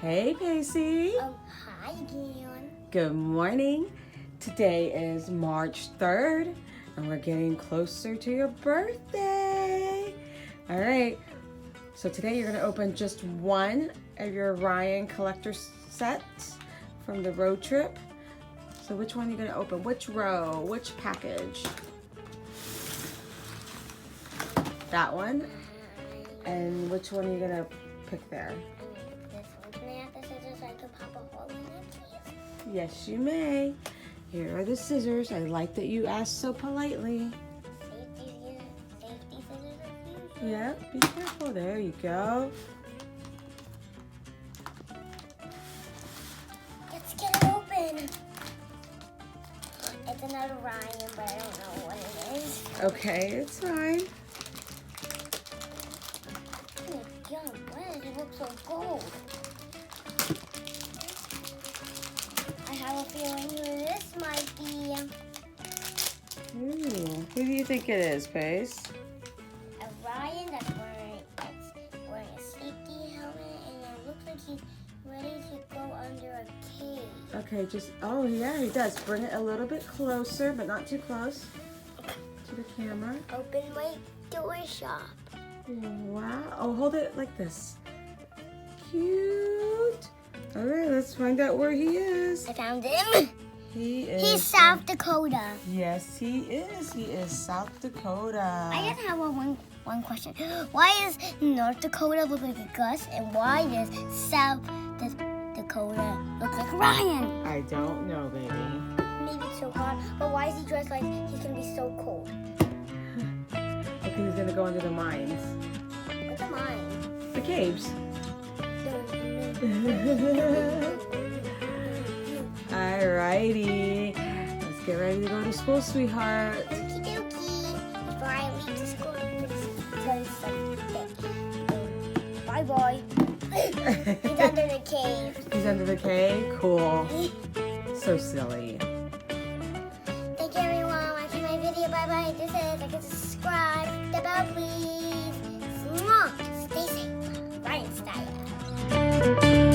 Hey, Pacie. Hi again. Good morning. Today is March 3rd, and we're getting closer to your birthday. All right. So today you're going to open just one of your Ryan collector sets from the road trip. So which one are you going to open? Which row? Which package? That one? And which one are you going to pick there? This one. Can I have the scissors so I can pop a hole in it, please? Yes, you may. Here are the scissors. I like that you asked so politely. Safety scissors are used. Yeah, be careful. There you go. Let's get it open. It's another Ryan, but I don't know what it is. Okay, it's fine. Oh my God, why does it look so gold? I have a feeling this might be Ooh, who do you think it is, Pace? a Ryan that's wearing a safety helmet, and it looks like he's ready to go under a cave. Okay, oh yeah, he does. Bring it a little bit closer, but not too close to the camera. Open my door shop. Wow. Oh, hold it like this. Cute. All right, let's find out where he is. I found him. He is. He's South Dakota. Yes, he is. He is South Dakota. I just have one question. Why does North Dakota look like a Gus, and why does South Dakota look like Ryan? I don't know, baby. Maybe it's so hot, but why is he dressed like he's gonna be so cold? Because he's gonna go into the mines. What's a mine? The caves. Alrighty. Let's get ready to go to school, sweetheart. Okie dokie. Before I leave to school, let's tell you something. Bye bye. He's under the cave. He's under the cave? Cool. So silly. Thank you everyone for watching my video. Bye bye. This is like and subscribe. Hit the bell please. Mwah. Stay safe. Ryan style.